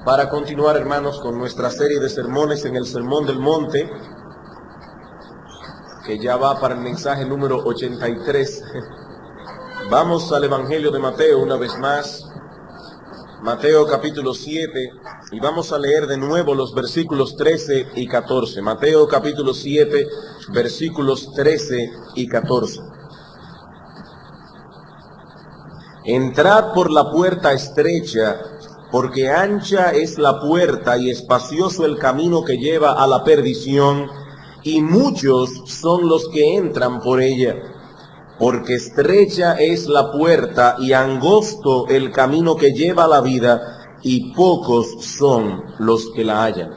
Para continuar, hermanos, con nuestra serie de sermones en el Sermón del Monte, que ya va para el mensaje número 83. Vamos al Evangelio de Mateo una vez más, Mateo capítulo 7, y vamos a leer de nuevo los versículos 13 y 14. Mateo capítulo 7, versículos 13 y 14. Entrad por la puerta estrecha, porque ancha es la puerta y espacioso el camino que lleva a la perdición, y muchos son los que entran por ella. Porque estrecha es la puerta y angosto el camino que lleva a la vida, y pocos son los que la hallan.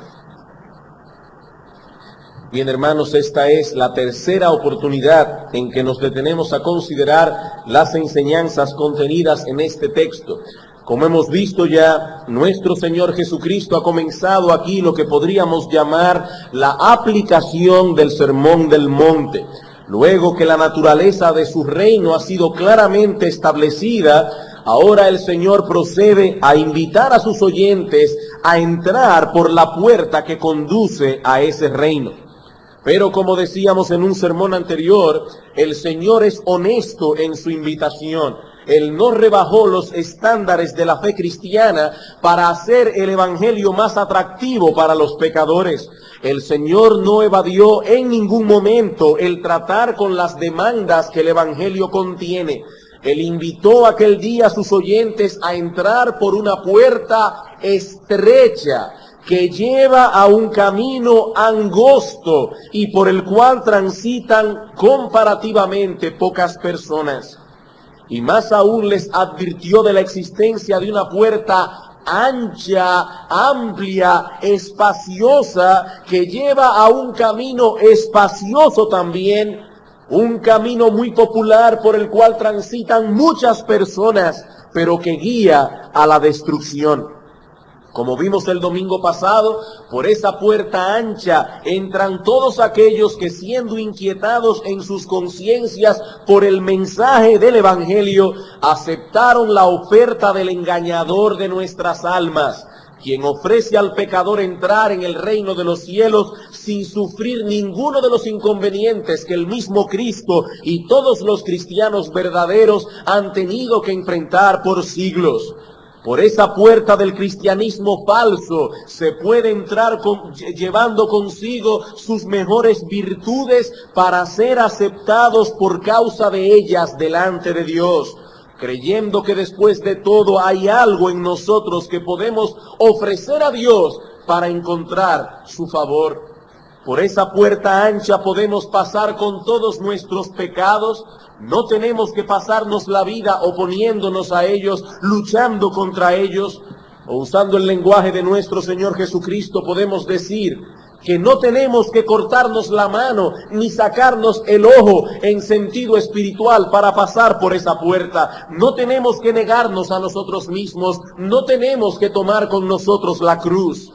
Bien, hermanos, esta es la tercera oportunidad en que nos detenemos a considerar las enseñanzas contenidas en este texto. Como hemos visto ya, nuestro Señor Jesucristo ha comenzado aquí lo que podríamos llamar la aplicación del Sermón del Monte. Luego que la naturaleza de su reino ha sido claramente establecida, ahora el Señor procede a invitar a sus oyentes a entrar por la puerta que conduce a ese reino. Pero como decíamos en un sermón anterior, el Señor es honesto en su invitación. Él no rebajó los estándares de la fe cristiana para hacer el evangelio más atractivo para los pecadores. El Señor no evadió en ningún momento el tratar con las demandas que el evangelio contiene. Él invitó aquel día a sus oyentes a entrar por una puerta estrecha que lleva a un camino angosto y por el cual transitan comparativamente pocas personas. Y más aún les advirtió de la existencia de una puerta ancha, amplia, espaciosa, que lleva a un camino espacioso también, un camino muy popular por el cual transitan muchas personas, pero que guía a la destrucción. Como vimos el domingo pasado, por esa puerta ancha entran todos aquellos que, siendo inquietados en sus conciencias por el mensaje del evangelio, aceptaron la oferta del engañador de nuestras almas, quien ofrece al pecador entrar en el reino de los cielos sin sufrir ninguno de los inconvenientes que el mismo Cristo y todos los cristianos verdaderos han tenido que enfrentar por siglos. Por esa puerta del cristianismo falso se puede entrar llevando consigo sus mejores virtudes para ser aceptados por causa de ellas delante de Dios, creyendo que después de todo hay algo en nosotros que podemos ofrecer a Dios para encontrar su favor. Por esa puerta ancha podemos pasar con todos nuestros pecados. No tenemos que pasarnos la vida oponiéndonos a ellos, luchando contra ellos. O usando el lenguaje de nuestro Señor Jesucristo, podemos decir que no tenemos que cortarnos la mano ni sacarnos el ojo en sentido espiritual para pasar por esa puerta. No tenemos que negarnos a nosotros mismos, no tenemos que tomar con nosotros la cruz.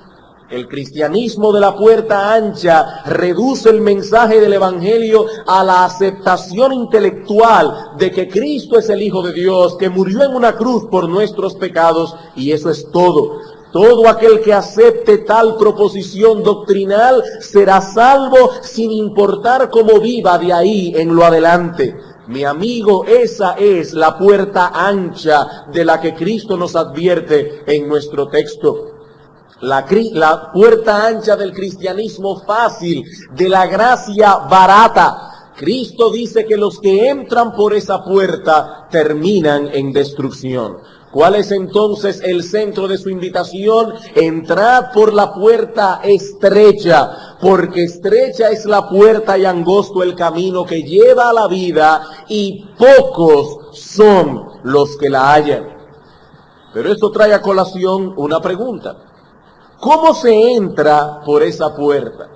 El cristianismo de la puerta ancha reduce el mensaje del evangelio a la aceptación intelectual de que Cristo es el Hijo de Dios, que murió en una cruz por nuestros pecados, y eso es todo. Todo aquel que acepte tal proposición doctrinal será salvo sin importar cómo viva de ahí en lo adelante. Mi amigo, esa es la puerta ancha de la que Cristo nos advierte en nuestro texto. La puerta ancha del cristianismo fácil, de la gracia barata. Cristo dice que los que entran por esa puerta terminan en destrucción. ¿Cuál es entonces el centro de su invitación? Entrad por la puerta estrecha, porque estrecha es la puerta y angosto el camino que lleva a la vida, y pocos son los que la hallan. Pero esto trae a colación una pregunta. ¿Cómo se entra por esa puerta?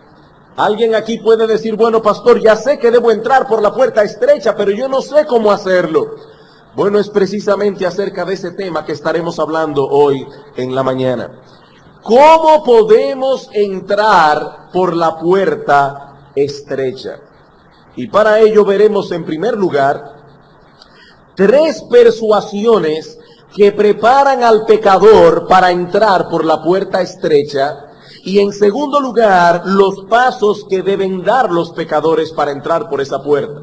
Alguien aquí puede decir, bueno, pastor, ya sé que debo entrar por la puerta estrecha, pero yo no sé cómo hacerlo. Bueno, es precisamente acerca de ese tema que estaremos hablando hoy en la mañana. ¿Cómo podemos entrar por la puerta estrecha? Y para ello veremos en primer lugar 3 persuasiones que preparan al pecador para entrar por la puerta estrecha. Y en segundo lugar, los pasos que deben dar los pecadores para entrar por esa puerta.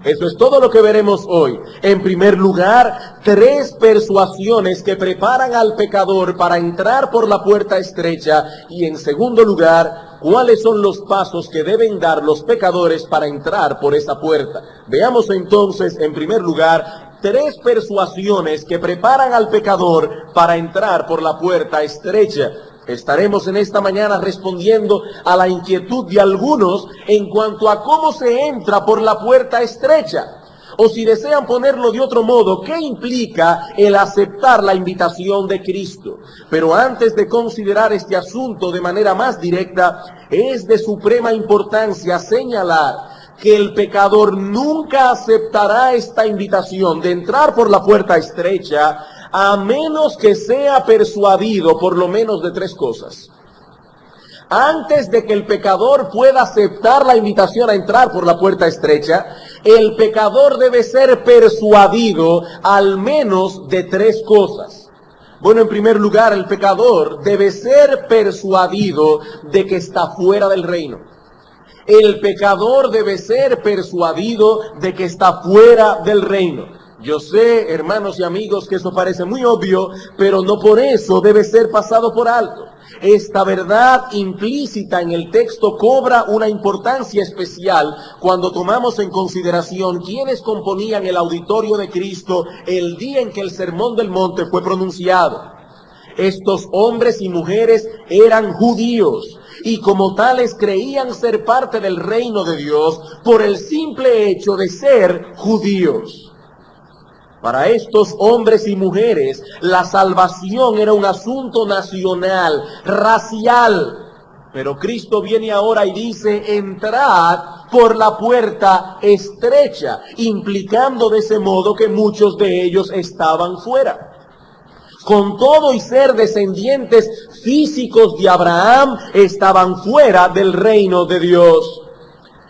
Eso es todo lo que veremos hoy. En primer lugar, 3 persuasiones que preparan al pecador para entrar por la puerta estrecha. Y en segundo lugar, cuáles son los pasos que deben dar los pecadores para entrar por esa puerta. Veamos entonces, en primer lugar, 3 persuasiones que preparan al pecador para entrar por la puerta estrecha. Estaremos en esta mañana respondiendo a la inquietud de algunos en cuanto a cómo se entra por la puerta estrecha. O si desean ponerlo de otro modo, ¿qué implica el aceptar la invitación de Cristo? Pero antes de considerar este asunto de manera más directa, es de suprema importancia señalar que el pecador nunca aceptará esta invitación de entrar por la puerta estrecha a menos que sea persuadido por lo menos de 3 cosas. Antes de que el pecador pueda aceptar la invitación a entrar por la puerta estrecha, el pecador debe ser persuadido al menos de 3 cosas. Bueno, en primer lugar, el pecador debe ser persuadido de que está fuera del reino. El pecador debe ser persuadido de que está fuera del reino. Yo sé, hermanos y amigos, que eso parece muy obvio, pero no por eso debe ser pasado por alto. Esta verdad implícita en el texto cobra una importancia especial cuando tomamos en consideración quiénes componían el auditorio de Cristo el día en que el Sermón del Monte fue pronunciado. Estos hombres y mujeres eran judíos y como tales creían ser parte del reino de Dios por el simple hecho de ser judíos. Para estos hombres y mujeres, la salvación era un asunto nacional, racial. Pero Cristo viene ahora y dice, entrad por la puerta estrecha, implicando de ese modo que muchos de ellos estaban fuera. Con todo y ser descendientes físicos de Abraham, estaban fuera del reino de Dios.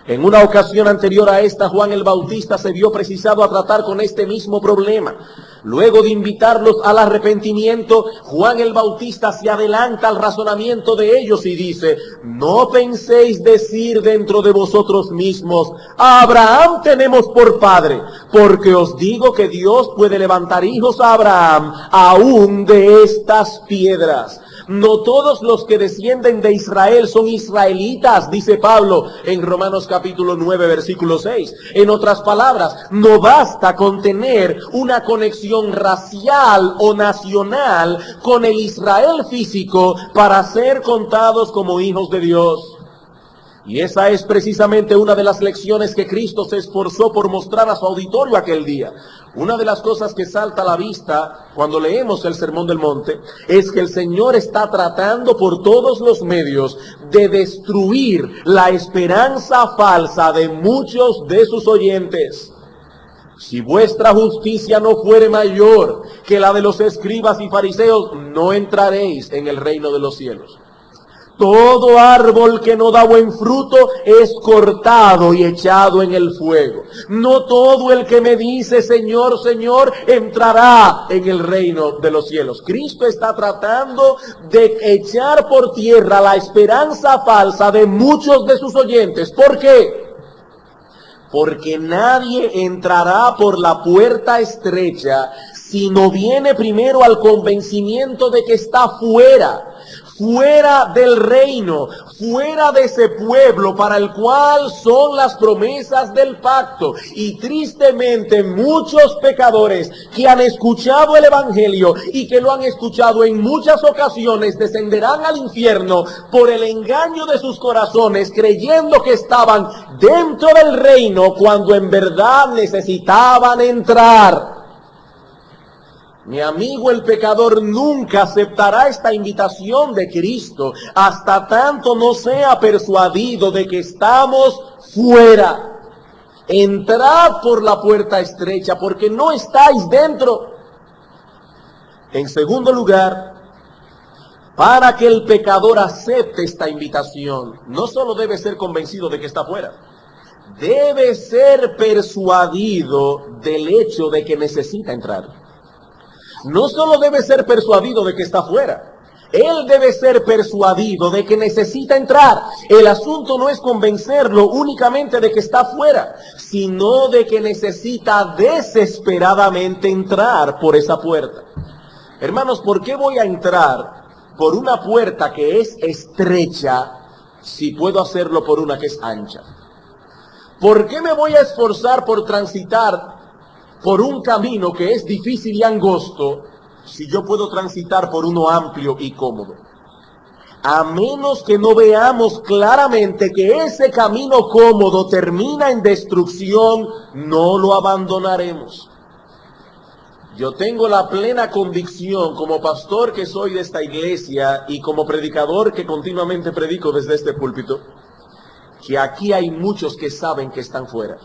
En una ocasión anterior a esta, Juan el Bautista se vio precisado a tratar con este mismo problema. Luego de invitarlos al arrepentimiento, Juan el Bautista se adelanta al razonamiento de ellos y dice, no penséis decir dentro de vosotros mismos, a Abraham tenemos por padre, porque os digo que Dios puede levantar hijos a Abraham aún de estas piedras. No todos los que descienden de Israel son israelitas, dice Pablo en Romanos capítulo 9, versículo 6. En otras palabras, no basta con tener una conexión racial o nacional con el Israel físico para ser contados como hijos de Dios. Y esa es precisamente una de las lecciones que Cristo se esforzó por mostrar a su auditorio aquel día. Una de las cosas que salta a la vista cuando leemos el Sermón del Monte es que el Señor está tratando por todos los medios de destruir la esperanza falsa de muchos de sus oyentes. Si vuestra justicia no fuere mayor que la de los escribas y fariseos, no entraréis en el reino de los cielos. Todo árbol que no da buen fruto es cortado y echado en el fuego. No todo el que me dice Señor, Señor, entrará en el reino de los cielos. Cristo está tratando de echar por tierra la esperanza falsa de muchos de sus oyentes. ¿Por qué? Porque nadie entrará por la puerta estrecha si no viene primero al convencimiento de que está fuera del reino, fuera de ese pueblo para el cual son las promesas del pacto. Y tristemente muchos pecadores que han escuchado el Evangelio y que lo han escuchado en muchas ocasiones descenderán al infierno por el engaño de sus corazones, creyendo que estaban dentro del reino cuando en verdad necesitaban entrar. Mi amigo el pecador nunca aceptará esta invitación de Cristo hasta tanto no sea persuadido de que estamos fuera. Entrad por la puerta estrecha porque no estáis dentro. En segundo lugar, para que el pecador acepte esta invitación, no solo debe ser convencido de que está fuera, debe ser persuadido del hecho de que necesita entrar. no solo debe ser persuadido de que está fuera, él debe ser persuadido de que necesita entrar. El asunto no es convencerlo únicamente de que está fuera, sino de que necesita desesperadamente entrar por esa puerta. Hermanos, ¿por qué voy a entrar por una puerta que es estrecha si puedo hacerlo por una que es ancha? ¿Por qué me voy a esforzar por transitar por un camino que es difícil y angosto si yo puedo transitar por uno amplio y cómodo? A menos que no veamos claramente que ese camino cómodo termina en destrucción, no lo abandonaremos. Yo tengo la plena convicción, como pastor que soy de esta iglesia y como predicador que continuamente predico desde este púlpito, que aquí hay muchos que saben que están fuera.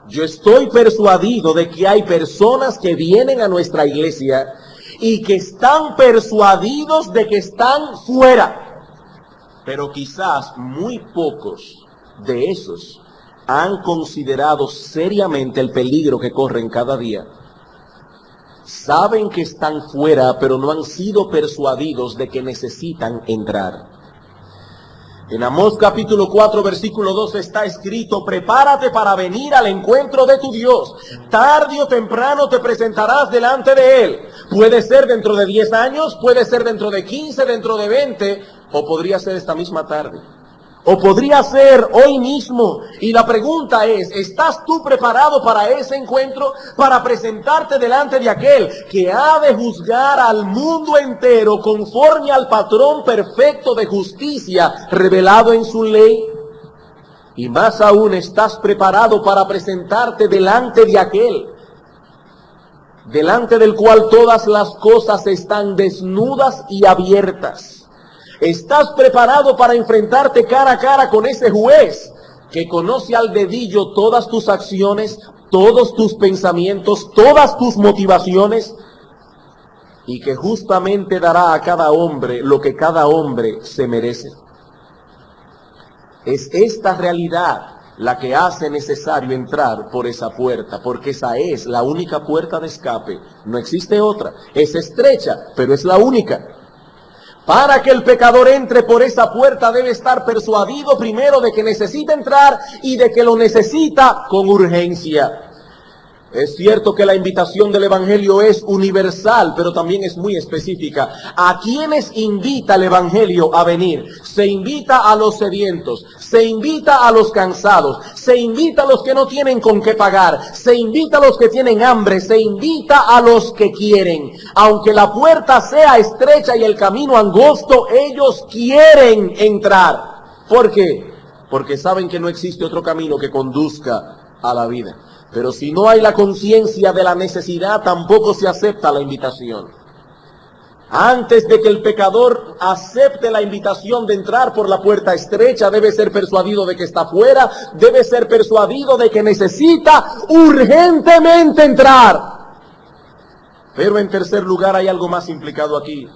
Yo estoy persuadido de que hay personas que vienen a nuestra iglesia y que están persuadidos de que están fuera. Pero quizás muy pocos de esos han considerado seriamente el peligro que corren cada día. Saben que están fuera, pero no han sido persuadidos de que necesitan entrar. En Amós capítulo 4 versículo 2 está escrito: prepárate para venir al encuentro de tu Dios. Tarde o temprano te presentarás delante de Él. Puede ser dentro de 10 años, puede ser dentro de 15, dentro de 20, o podría ser esta misma tarde. O podría ser hoy mismo. Y la pregunta es, ¿estás tú preparado para ese encuentro? Para presentarte delante de aquel que ha de juzgar al mundo entero conforme al patrón perfecto de justicia revelado en su ley. Y más aún, ¿estás preparado para presentarte delante de aquel, delante del cual todas las cosas están desnudas y abiertas? ¿Estás preparado para enfrentarte cara a cara con ese juez que conoce al dedillo todas tus acciones, todos tus pensamientos, todas tus motivaciones, y que justamente dará a cada hombre lo que cada hombre se merece? Es esta realidad la que hace necesario entrar por esa puerta, porque esa es la única puerta de escape. No existe otra. Es estrecha, pero es la única. Para que el pecador entre por esa puerta debe estar persuadido primero de que necesita entrar y de que lo necesita con urgencia. Es cierto que la invitación del Evangelio es universal, pero también es muy específica. ¿A quiénes invita el Evangelio a venir? Se invita a los sedientos, se invita a los cansados, se invita a los que no tienen con qué pagar, se invita a los que tienen hambre, se invita a los que quieren. Aunque la puerta sea estrecha y el camino angosto, ellos quieren entrar. ¿Por qué? Porque saben que no existe otro camino que conduzca a la vida. Pero si no hay la conciencia de la necesidad, tampoco se acepta la invitación. Antes de que el pecador acepte la invitación de entrar por la puerta estrecha, debe ser persuadido de que está fuera, debe ser persuadido de que necesita urgentemente entrar. Pero en tercer lugar hay algo más implicado aquí.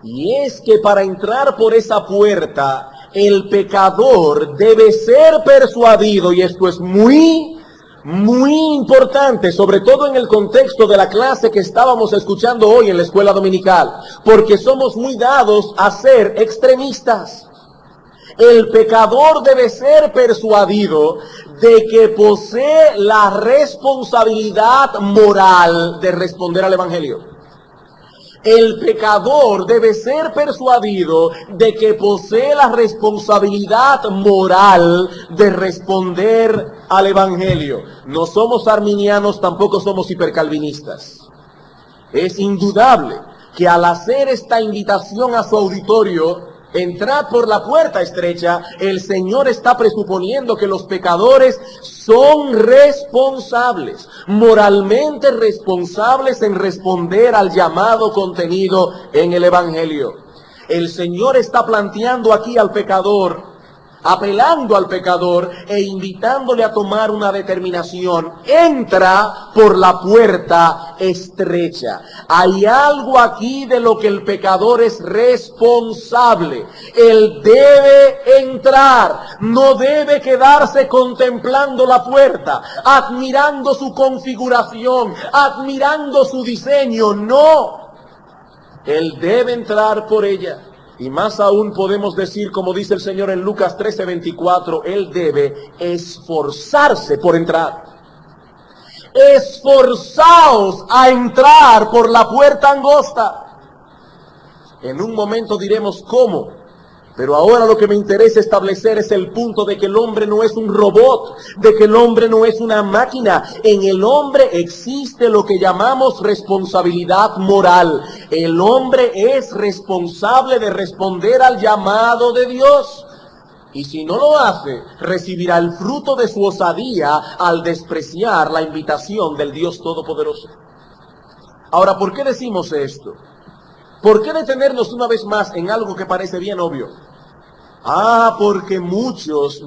Y es que para entrar por esa puerta, el pecador debe ser persuadido, y esto es muy importante, sobre todo en el contexto de la clase que estábamos escuchando hoy en la escuela dominical, porque somos muy dados a ser extremistas. El pecador debe ser persuadido de que posee la responsabilidad moral de responder al Evangelio. El pecador debe ser persuadido de que posee la responsabilidad moral de responder al Evangelio. No somos arminianos, tampoco somos hipercalvinistas. Es indudable que al hacer esta invitación a su auditorio, entrad por la puerta estrecha, el Señor está presuponiendo que los pecadores son responsables, moralmente responsables en responder al llamado contenido en el Evangelio. El Señor está planteando aquí al pecador apelando al pecador e invitándole a tomar una determinación. Entra por la puerta estrecha. Hay algo aquí de lo que el pecador es responsable. Él debe entrar, no debe quedarse contemplando la puerta, admirando su configuración, admirando su diseño. No, él debe entrar por ella. Y más aún podemos decir, como dice el Señor en Lucas 13:24, Él debe esforzarse por entrar. Esforzaos a entrar por la puerta angosta. En un momento diremos cómo, pero ahora lo que me interesa establecer es el punto de que el hombre no es un robot, de que el hombre no es una máquina. En el hombre existe lo que llamamos responsabilidad moral. El hombre es responsable de responder al llamado de Dios. Y si no lo hace, recibirá el fruto de su osadía al despreciar la invitación del Dios Todopoderoso. Ahora, ¿por qué decimos esto? ¿Por qué detenernos una vez más en algo que parece bien obvio? Porque muchos,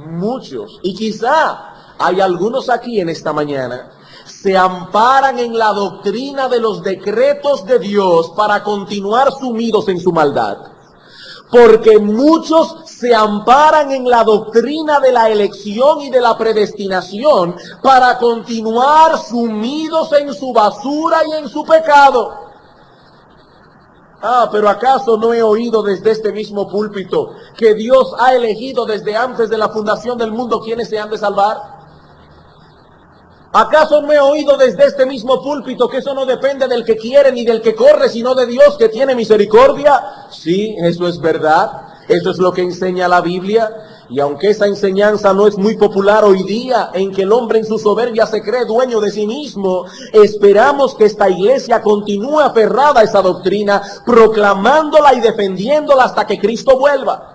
y quizá hay algunos aquí en esta mañana, se amparan en la doctrina de los decretos de Dios para continuar sumidos en su maldad. Porque muchos se amparan en la doctrina de la elección y de la predestinación para continuar sumidos en su basura y en su pecado. Pero ¿acaso no he oído desde este mismo púlpito que Dios ha elegido desde antes de la fundación del mundo quienes se han de salvar? ¿Acaso no he oído desde este mismo púlpito que eso no depende del que quiere ni del que corre, sino de Dios que tiene misericordia? Sí, eso es verdad. Eso es lo que enseña la Biblia. Y aunque esa enseñanza no es muy popular hoy día, en que el hombre en su soberbia se cree dueño de sí mismo, esperamos que esta iglesia continúe aferrada a esa doctrina, proclamándola y defendiéndola hasta que Cristo vuelva.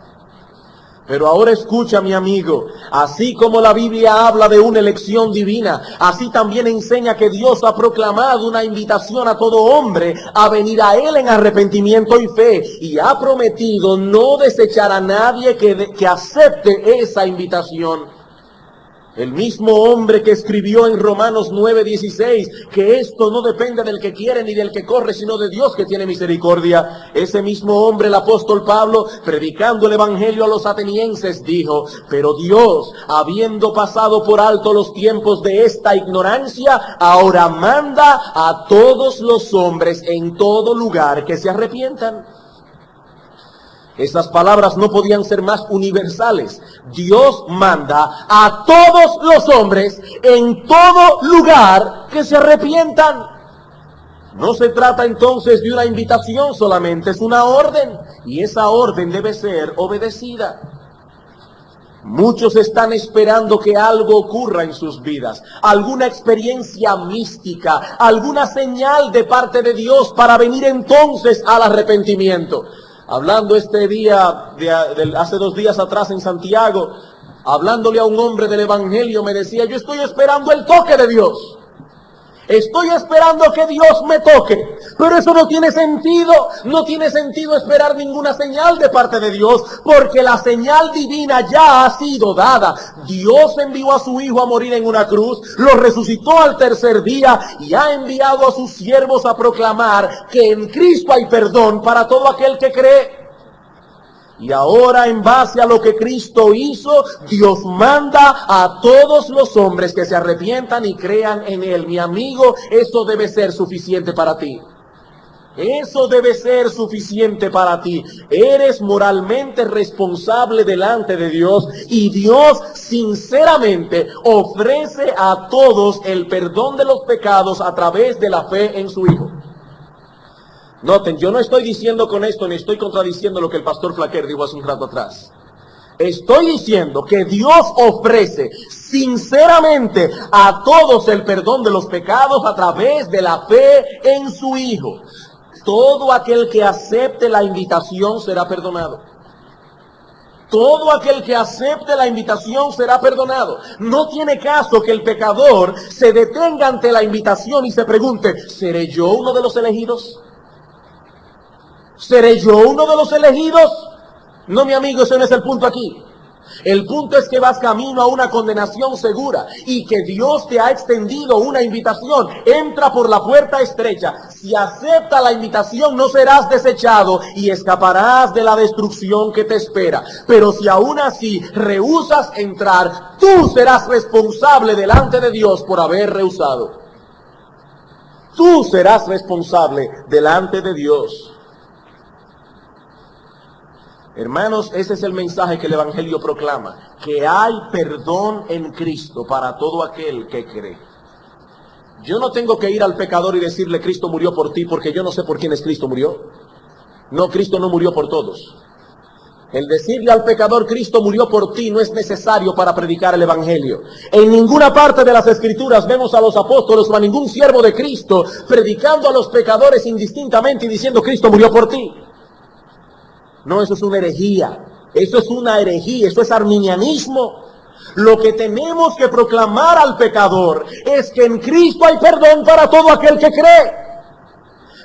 Pero ahora escucha, mi amigo, así como la Biblia habla de una elección divina, así también enseña que Dios ha proclamado una invitación a todo hombre a venir a Él en arrepentimiento y fe, y ha prometido no desechar a nadie que acepte esa invitación. El mismo hombre que escribió en Romanos 9:16 que esto no depende del que quiere ni del que corre, sino de Dios que tiene misericordia. Ese mismo hombre, el apóstol Pablo, predicando el evangelio a los atenienses, dijo: pero Dios, habiendo pasado por alto los tiempos de esta ignorancia, ahora manda a todos los hombres en todo lugar que se arrepientan. Esas palabras no podían ser más universales. Dios manda a todos los hombres en todo lugar que se arrepientan. No se trata entonces de una invitación solamente, es una orden, y esa orden debe ser obedecida. Muchos están esperando que algo ocurra en sus vidas, alguna experiencia mística, alguna señal de parte de Dios para venir entonces al arrepentimiento. Hablando este día, hace 2 días atrás en Santiago, hablándole a un hombre del evangelio, me decía: yo estoy esperando el toque de Dios. Estoy esperando que Dios me toque, pero eso no tiene sentido. No tiene sentido esperar ninguna señal de parte de Dios, porque la señal divina ya ha sido dada. Dios envió a su Hijo a morir en una cruz, lo resucitó al tercer día y ha enviado a sus siervos a proclamar que en Cristo hay perdón para todo aquel que cree. Y ahora, en base a lo que Cristo hizo, Dios manda a todos los hombres que se arrepientan y crean en Él. Mi amigo, eso debe ser suficiente para ti. Eso debe ser suficiente para ti. Eres moralmente responsable delante de Dios, y Dios sinceramente ofrece a todos el perdón de los pecados a través de la fe en su Hijo. Noten, yo no estoy diciendo con esto, ni estoy contradiciendo lo que el pastor Flaquer dijo hace un rato atrás. Estoy diciendo que Dios ofrece sinceramente a todos el perdón de los pecados a través de la fe en su Hijo. Todo aquel que acepte la invitación será perdonado. Todo aquel que acepte la invitación será perdonado. No tiene caso que el pecador se detenga ante la invitación y se pregunte: ¿seré yo uno de los elegidos? ¿Seré yo uno de los elegidos? No, mi amigo, ese no es el punto aquí. El punto es que vas camino a una condenación segura y que Dios te ha extendido una invitación. Entra por la puerta estrecha. Si aceptas la invitación, no serás desechado y escaparás de la destrucción que te espera. Pero si aún así rehusas entrar, tú serás responsable delante de Dios por haber rehusado. Tú serás responsable delante de Dios. Hermanos, ese es el mensaje que el Evangelio proclama, que hay perdón en Cristo para todo aquel que cree. Yo no tengo que ir al pecador y decirle Cristo murió por ti, porque yo no sé por quiénes Cristo murió. No, Cristo no murió por todos. El decirle al pecador Cristo murió por ti no es necesario para predicar el Evangelio. En ninguna parte de las Escrituras vemos a los apóstoles o a ningún siervo de Cristo predicando a los pecadores indistintamente y diciendo Cristo murió por ti. No, eso es una herejía, eso es arminianismo. Lo que tenemos que proclamar al pecador es que en Cristo hay perdón para todo aquel que cree.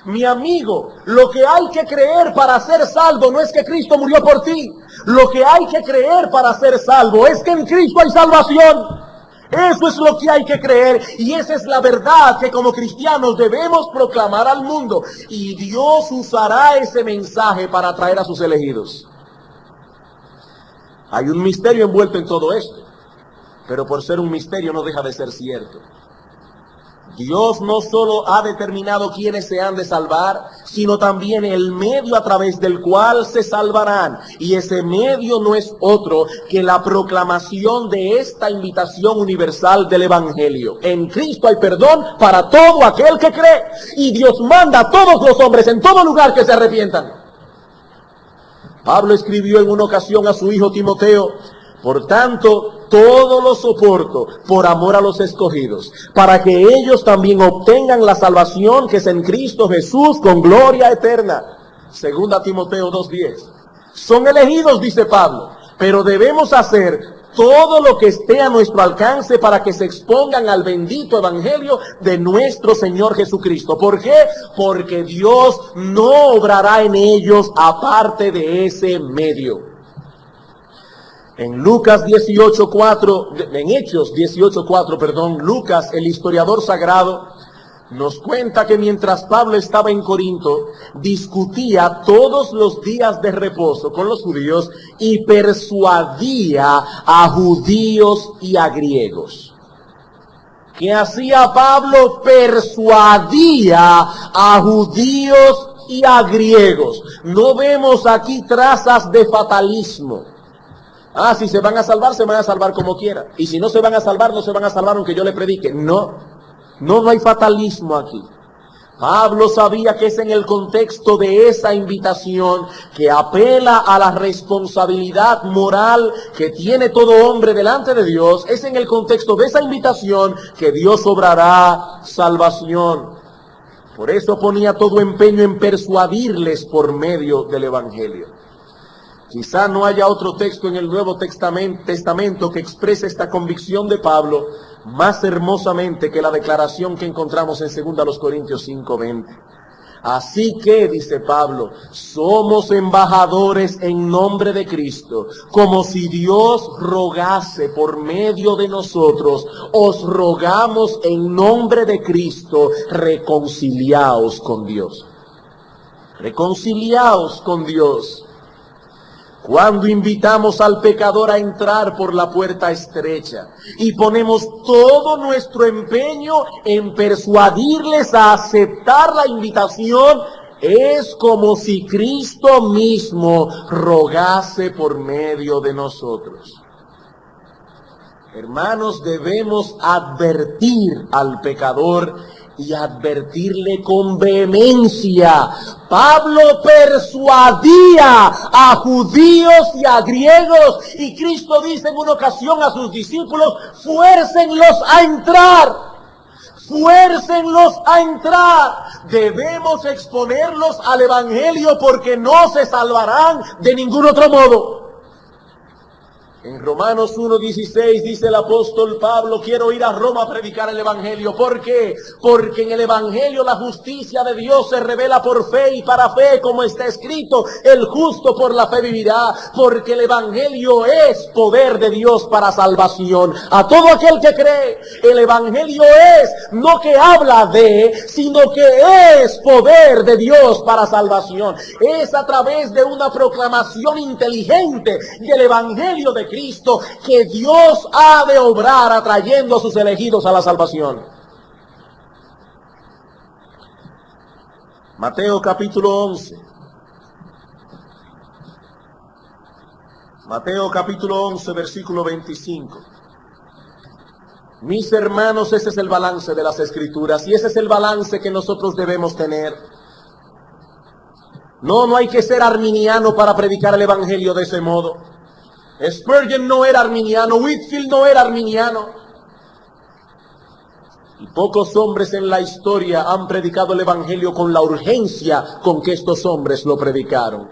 Mi amigo, lo que hay que creer para ser salvo no es que Cristo murió por ti. Lo que hay que creer para ser salvo es que en Cristo hay salvación. Eso es lo que hay que creer y esa es la verdad que como cristianos debemos proclamar al mundo. Y Dios usará ese mensaje para atraer a sus elegidos. Hay un misterio envuelto en todo esto, pero por ser un misterio no deja de ser cierto. Dios no solo ha determinado quiénes se han de salvar, sino también el medio a través del cual se salvarán. Y ese medio no es otro que la proclamación de esta invitación universal del Evangelio. En Cristo hay perdón para todo aquel que cree. Y Dios manda a todos los hombres en todo lugar que se arrepientan. Pablo escribió en una ocasión a su hijo Timoteo: por tanto, todo lo soporto por amor a los escogidos, para que ellos también obtengan la salvación que es en Cristo Jesús con gloria eterna. Segunda Timoteo 2:10. Son elegidos, dice Pablo, pero debemos hacer todo lo que esté a nuestro alcance para que se expongan al bendito evangelio de nuestro Señor Jesucristo. ¿Por qué? Porque Dios no obrará en ellos aparte de ese medio. En Lucas 18:4, en Hechos 18:4, Lucas, el historiador sagrado, nos cuenta que mientras Pablo estaba en Corinto, discutía todos los días de reposo con los judíos y persuadía a judíos y a griegos. ¿Qué hacía Pablo? Persuadía a judíos y a griegos. No vemos aquí trazas de fatalismo. Si se van a salvar como quieran. Y si no se van a salvar, no se van a salvar aunque yo le predique. No hay fatalismo aquí. Pablo sabía que es en el contexto de esa invitación que apela a la responsabilidad moral que tiene todo hombre delante de Dios. Es en el contexto de esa invitación que Dios obrará salvación. Por eso ponía todo empeño en persuadirles por medio del Evangelio. Quizá no haya otro texto en el Nuevo Testamento que exprese esta convicción de Pablo más hermosamente que la declaración que encontramos en 2 Corintios 5:20. Así que, dice Pablo, somos embajadores en nombre de Cristo, como si Dios rogase por medio de nosotros. Os rogamos en nombre de Cristo, reconciliaos con Dios. Reconciliaos con Dios. Cuando invitamos al pecador a entrar por la puerta estrecha y ponemos todo nuestro empeño en persuadirles a aceptar la invitación, es como si Cristo mismo rogase por medio de nosotros. Hermanos, debemos advertir al pecador y advertirle con vehemencia. Pablo persuadía a judíos y a griegos, y Cristo dice en una ocasión a sus discípulos: fuércenlos a entrar. Fuércenlos a entrar. Debemos exponerlos al evangelio porque no se salvarán de ningún otro modo. En Romanos 1:16 dice el apóstol Pablo, quiero ir a Roma a predicar el Evangelio. ¿Por qué? Porque en el Evangelio la justicia de Dios se revela por fe y para fe, como está escrito, el justo por la fe vivirá. Porque el Evangelio es poder de Dios para salvación a todo aquel que cree. El Evangelio es no que habla de, sino que es poder de Dios para salvación. Es a través de una proclamación inteligente del Evangelio de Cristo que Dios ha de obrar atrayendo a sus elegidos a la salvación. Mateo capítulo 11. Mateo capítulo 11, versículo 25. Mis hermanos, ese es el balance de las Escrituras y ese es el balance que nosotros debemos tener. No hay que ser arminiano para predicar el Evangelio de ese modo. Spurgeon no era arminiano, Whitefield no era arminiano. Y pocos hombres en la historia han predicado el Evangelio con la urgencia con que estos hombres lo predicaron.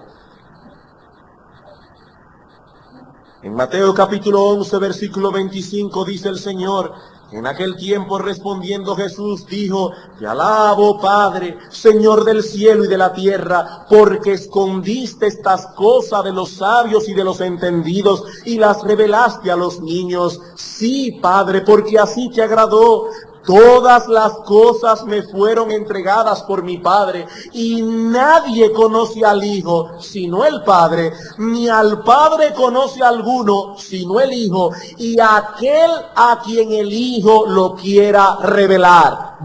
En Mateo capítulo 11, versículo 25 dice el Señor: en aquel tiempo respondiendo Jesús dijo: te alabo, Padre, Señor del cielo y de la tierra, porque escondiste estas cosas de los sabios y de los entendidos y las revelaste a los niños. Sí, Padre, porque así te agradó. Todas las cosas me fueron entregadas por mi Padre, y nadie conoce al Hijo sino el Padre, ni al Padre conoce a alguno sino el Hijo, y aquel a quien el Hijo lo quiera revelar.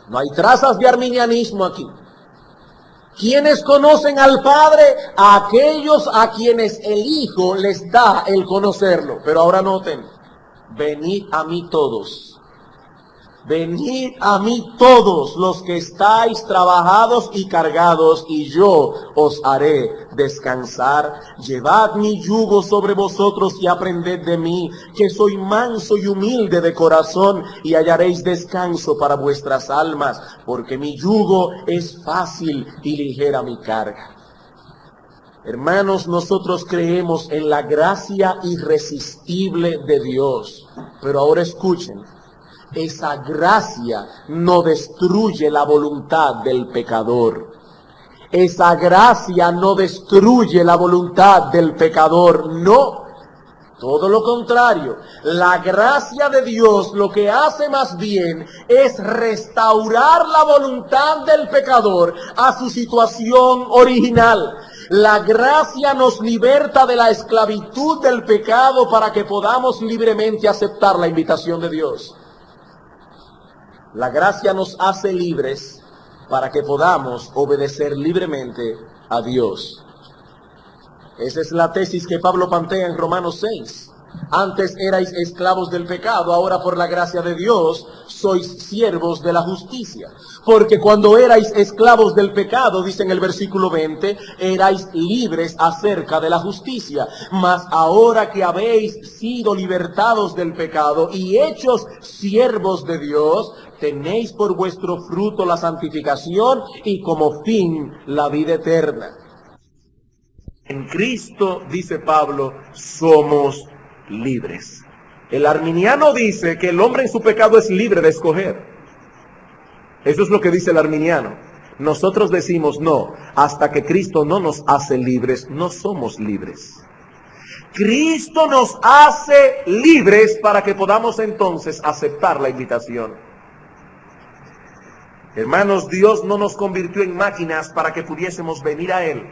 No hay trazas de arminianismo aquí. ¿Quiénes conocen al Padre? A aquellos a quienes el Hijo les da el conocerlo. Pero ahora noten: venid a mí todos. Venid a mí todos los que estáis trabajados y cargados, y yo os haré descansar. Llevad mi yugo sobre vosotros y aprended de mí, que soy manso y humilde de corazón, y hallaréis descanso para vuestras almas, porque mi yugo es fácil y ligera mi carga. Hermanos, nosotros creemos en la gracia irresistible de Dios, pero ahora escuchen. Esa gracia no destruye la voluntad del pecador. Esa gracia no destruye la voluntad del pecador, no. Todo lo contrario, la gracia de Dios lo que hace más bien es restaurar la voluntad del pecador a su situación original. La gracia nos liberta de la esclavitud del pecado para que podamos libremente aceptar la invitación de Dios. La gracia nos hace libres para que podamos obedecer libremente a Dios. Esa es la tesis que Pablo plantea en Romanos 6. Antes erais esclavos del pecado, ahora por la gracia de Dios sois siervos de la justicia. Porque cuando erais esclavos del pecado, dice en el versículo 20, erais libres acerca de la justicia. Mas ahora que habéis sido libertados del pecado y hechos siervos de Dios, tenéis por vuestro fruto la santificación y como fin la vida eterna. En Cristo, dice Pablo, somos libres. El arminiano dice que el hombre en su pecado es libre de escoger. Eso es lo que dice el arminiano. Nosotros decimos no, hasta que Cristo no nos hace libres, no somos libres. Cristo nos hace libres para que podamos entonces aceptar la invitación. Hermanos, Dios no nos convirtió en máquinas para que pudiésemos venir a Él.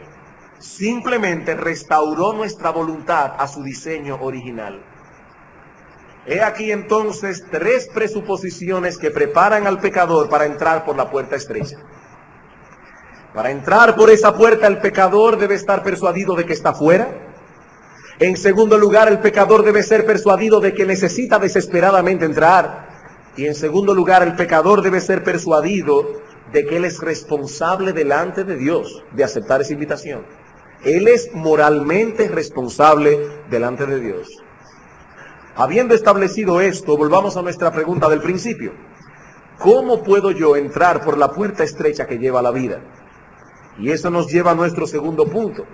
Simplemente restauró nuestra voluntad a su diseño original. He aquí entonces tres presuposiciones que preparan al pecador para entrar por la puerta estrecha. Para entrar por esa puerta, el pecador debe estar persuadido de que está fuera. En segundo lugar, el pecador debe ser persuadido de que necesita desesperadamente entrar. Y en segundo lugar, el pecador debe ser persuadido de que él es responsable delante de Dios de aceptar esa invitación. Él es moralmente responsable delante de Dios. Habiendo establecido esto, volvamos a nuestra pregunta del principio. ¿Cómo puedo yo entrar por la puerta estrecha que lleva a la vida? Y eso nos lleva a nuestro segundo punto.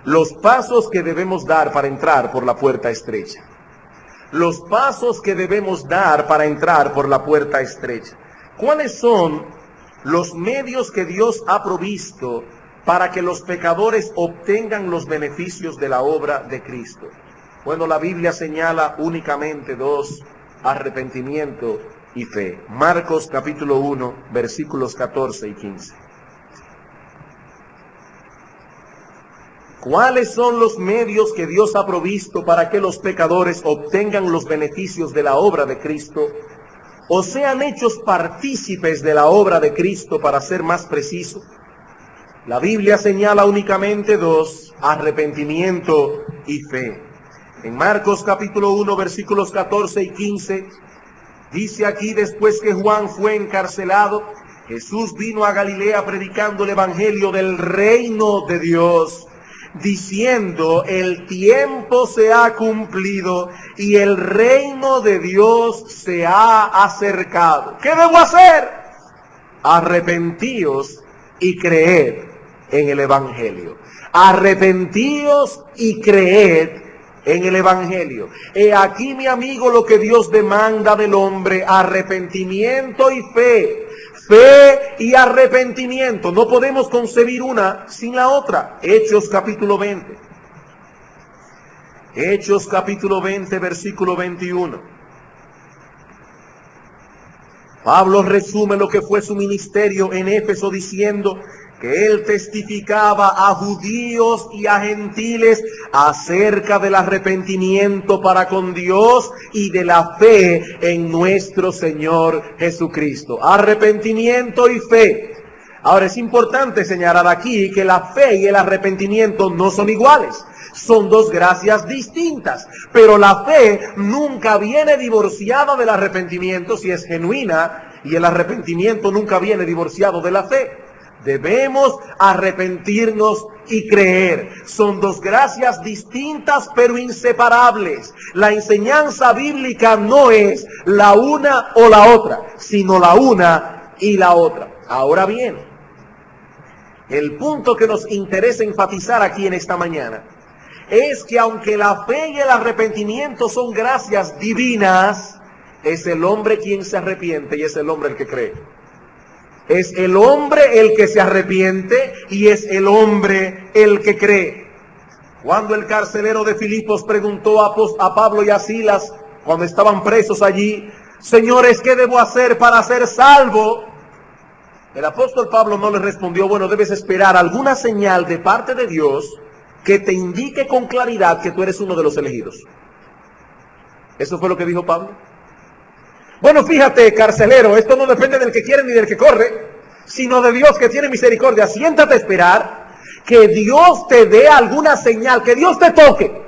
los pasos que debemos dar para entrar por la puerta estrecha. Los pasos que debemos dar para entrar por la puerta estrecha. ¿Cuáles son los medios que Dios ha provisto para que los pecadores obtengan los beneficios de la obra de Cristo? Bueno, la Biblia señala únicamente dos: arrepentimiento y fe. Marcos capítulo 1, versículos 14 y 15. ¿Cuáles son los medios que Dios ha provisto para que los pecadores obtengan los beneficios de la obra de Cristo, o sean hechos partícipes de la obra de Cristo, para ser más preciso? La Biblia señala únicamente dos: arrepentimiento y fe. En Marcos capítulo 1, versículos 14 y 15, dice aquí: después que Juan fue encarcelado, Jesús vino a Galilea predicando el evangelio del reino de Dios, diciendo: el tiempo se ha cumplido y el reino de Dios se ha acercado. ¿Qué debo hacer? Arrepentíos y creed en el evangelio. Arrepentíos y creed en el evangelio. He aquí, mi amigo, lo que Dios demanda del hombre: arrepentimiento y fe. Fe y arrepentimiento. No podemos concebir una sin la otra. Hechos capítulo 20. Hechos capítulo 20, versículo 21. Pablo resume lo que fue su ministerio en Éfeso diciendo que él testificaba a judíos y a gentiles acerca del arrepentimiento para con Dios y de la fe en nuestro Señor Jesucristo. Arrepentimiento y fe. Ahora, es importante señalar aquí que la fe y el arrepentimiento no son iguales. Son dos gracias distintas, pero la fe nunca viene divorciada del arrepentimiento si es genuina, y el arrepentimiento nunca viene divorciado de la fe. Debemos arrepentirnos y creer. Son dos gracias distintas pero inseparables. La enseñanza bíblica no es la una o la otra, sino la una y la otra. Ahora bien, el punto que nos interesa enfatizar aquí en esta mañana es que aunque la fe y el arrepentimiento son gracias divinas, es el hombre quien se arrepiente y es el hombre el que cree. Es el hombre el que se arrepiente y es el hombre el que cree. Cuando el carcelero de Filipos preguntó a Pablo y a Silas, cuando estaban presos allí: señores, ¿qué debo hacer para ser salvo? El apóstol Pablo no le respondió: bueno, debes esperar alguna señal de parte de Dios que te indique con claridad que tú eres uno de los elegidos. Eso fue lo que dijo Pablo. Bueno, fíjate, carcelero, esto no depende del que quiere ni del que corre, sino de Dios que tiene misericordia. Siéntate a esperar que Dios te dé alguna señal, que Dios te toque,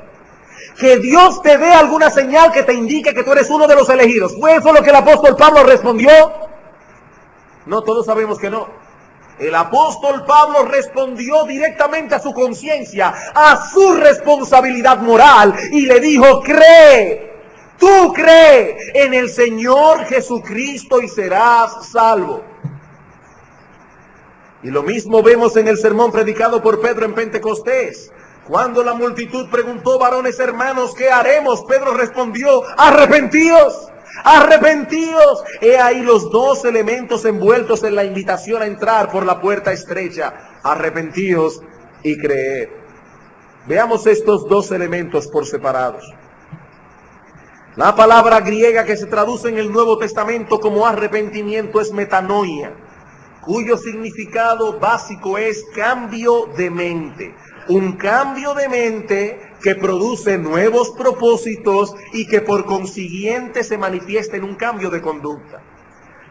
que Dios te dé alguna señal que te indique que tú eres uno de los elegidos. ¿Fue eso lo que el apóstol Pablo respondió? No, todos sabemos que no. El apóstol Pablo respondió directamente a su conciencia, a su responsabilidad moral, y le dijo: cree. Tú cree en el Señor Jesucristo y serás salvo. Y lo mismo vemos en el sermón predicado por Pedro en Pentecostés. Cuando la multitud preguntó: varones hermanos, ¿qué haremos? Pedro respondió: arrepentíos, arrepentíos. He ahí los dos elementos envueltos en la invitación a entrar por la puerta estrecha: arrepentíos y creer. Veamos estos dos elementos por separados. La palabra griega que se traduce en el Nuevo Testamento como arrepentimiento es metanoia, cuyo significado básico es cambio de mente. Un cambio de mente que produce nuevos propósitos y que por consiguiente se manifiesta en un cambio de conducta.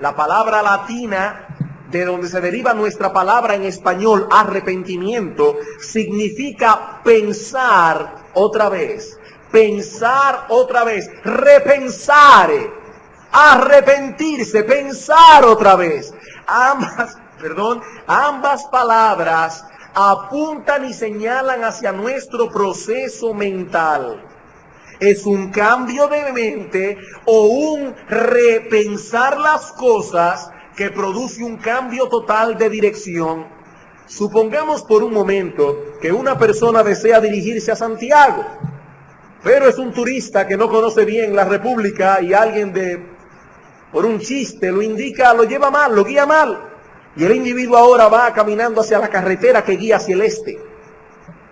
La palabra latina, de donde se deriva nuestra palabra en español arrepentimiento, significa pensar otra vez. Pensar otra vez, repensare, arrepentirse, pensar otra vez. Ambas palabras apuntan y señalan hacia nuestro proceso mental. Es un cambio de mente o un repensar las cosas que produce un cambio total de dirección. Supongamos por un momento que una persona desea dirigirse a Santiago, pero es un turista que no conoce bien la República y alguien por un chiste lo indica, lo lleva mal, lo guía mal. Y el individuo ahora va caminando hacia la carretera que guía hacia el este.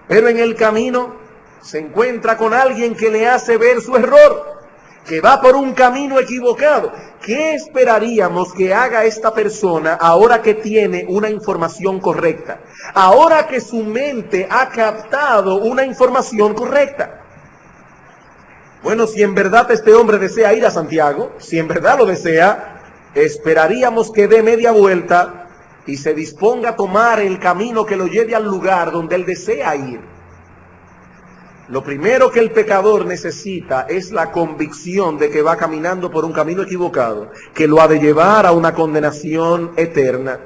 Pero en el camino se encuentra con alguien que le hace ver su error, que va por un camino equivocado. ¿Qué esperaríamos que haga esta persona ahora que tiene una información correcta? Ahora que su mente ha captado una información correcta. Bueno, si en verdad este hombre desea ir a Santiago, si en verdad lo desea, esperaríamos que dé media vuelta y se disponga a tomar el camino que lo lleve al lugar donde él desea ir. Lo primero que el pecador necesita es la convicción de que va caminando por un camino equivocado, que lo ha de llevar a una condenación eterna.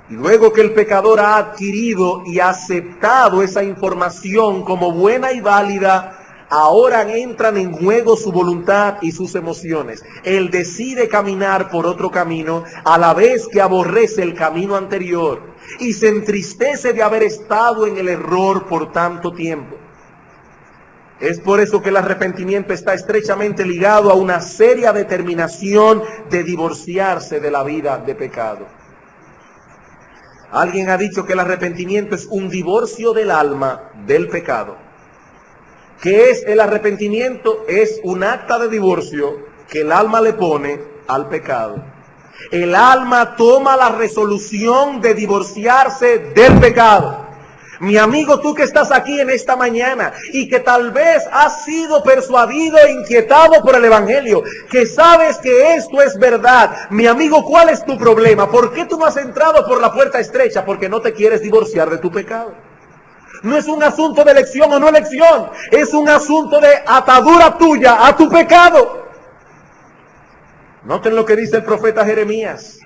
Y luego que el pecador ha adquirido y aceptado esa información como buena y válida, ahora entran en juego su voluntad y sus emociones. Él decide caminar por otro camino a la vez que aborrece el camino anterior y se entristece de haber estado en el error por tanto tiempo. Es por eso que el arrepentimiento está estrechamente ligado a una seria determinación de divorciarse de la vida de pecado. Alguien ha dicho que el arrepentimiento es un divorcio del alma del pecado. ¿Qué es el arrepentimiento? Es un acta de divorcio que el alma le pone al pecado. El alma toma la resolución de divorciarse del pecado. Mi amigo, tú que estás aquí en esta mañana y que tal vez has sido persuadido e inquietado por el Evangelio, que sabes que esto es verdad, mi amigo, ¿cuál es tu problema? ¿Por qué tú no has entrado por la puerta estrecha? Porque no te quieres divorciar de tu pecado. No es un asunto de elección o no elección, es un asunto de atadura tuya a tu pecado. Noten lo que dice el profeta Jeremías.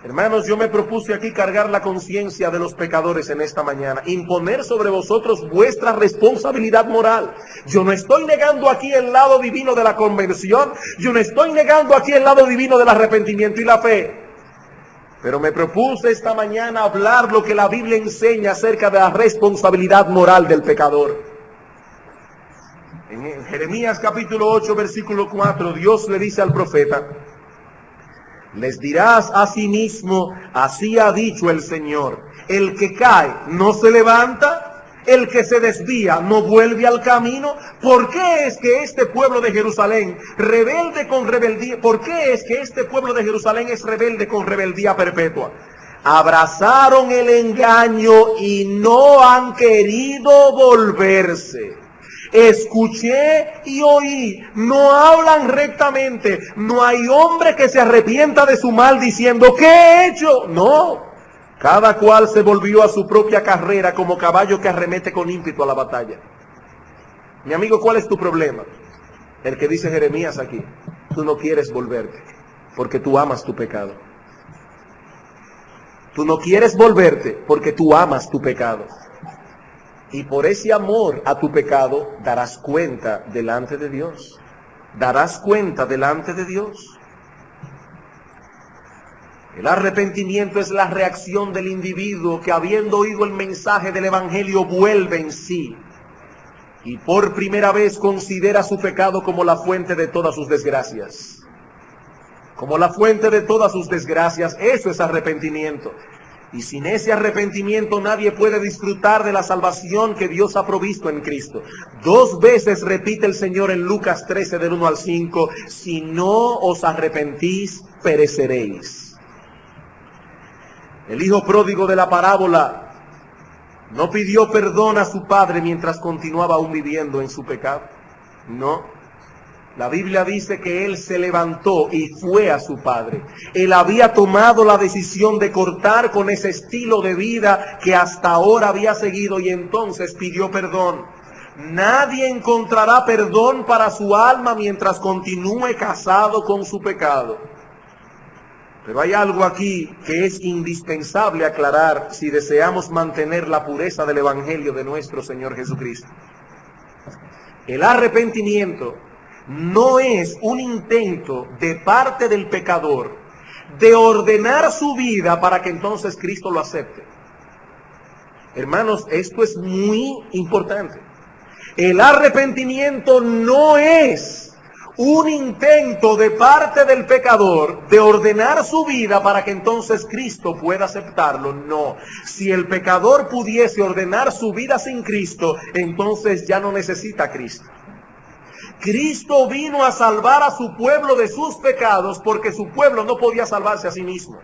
Hermanos, yo me propuse aquí cargar la conciencia de los pecadores en esta mañana, imponer sobre vosotros vuestra responsabilidad moral. Yo no estoy negando aquí el lado divino de la conversión, yo no estoy negando aquí el lado divino del arrepentimiento y la fe. Pero me propuse esta mañana hablar lo que la Biblia enseña acerca de la responsabilidad moral del pecador. En Jeremías capítulo 8, versículo 4, Dios le dice al profeta: les dirás a sí mismo, así ha dicho el Señor, el que cae no se levanta, el que se desvía no vuelve al camino. ¿Por qué es que este pueblo de Jerusalén, rebelde con rebeldía, por qué es que este pueblo de Jerusalén es rebelde con rebeldía perpetua? Abrazaron el engaño y no han querido volverse. Escuché y oí, no hablan rectamente, no hay hombre que se arrepienta de su mal diciendo, ¿qué he hecho? No, cada cual se volvió a su propia carrera como caballo que arremete con ímpetu a la batalla. Mi amigo, ¿cuál es tu problema? El que dice Jeremías aquí, tú no quieres volverte porque tú amas tu pecado. Tú no quieres volverte porque tú amas tu pecado. Y por ese amor a tu pecado darás cuenta delante de Dios. Darás cuenta delante de Dios. El arrepentimiento es la reacción del individuo que, habiendo oído el mensaje del Evangelio, vuelve en sí. Y por primera vez considera su pecado como la fuente de todas sus desgracias. Como la fuente de todas sus desgracias. Eso es arrepentimiento. Y sin ese arrepentimiento nadie puede disfrutar de la salvación que Dios ha provisto en Cristo. 2 veces repite el Señor en Lucas 13 del 1 al 5, si no os arrepentís, pereceréis. El hijo pródigo de la parábola no pidió perdón a su padre mientras continuaba aún viviendo en su pecado. No. La Biblia dice que él se levantó y fue a su padre. Él había tomado la decisión de cortar con ese estilo de vida que hasta ahora había seguido y entonces pidió perdón. Nadie encontrará perdón para su alma mientras continúe casado con su pecado. Pero hay algo aquí que es indispensable aclarar si deseamos mantener la pureza del Evangelio de nuestro Señor Jesucristo. El arrepentimiento no es un intento de parte del pecador de ordenar su vida para que entonces Cristo lo acepte. Hermanos, esto es muy importante. El arrepentimiento no es un intento de parte del pecador de ordenar su vida para que entonces Cristo pueda aceptarlo. No. Si el pecador pudiese ordenar su vida sin Cristo, entonces ya no necesita a Cristo. Cristo vino a salvar a su pueblo de sus pecados porque su pueblo no podía salvarse a sí mismo.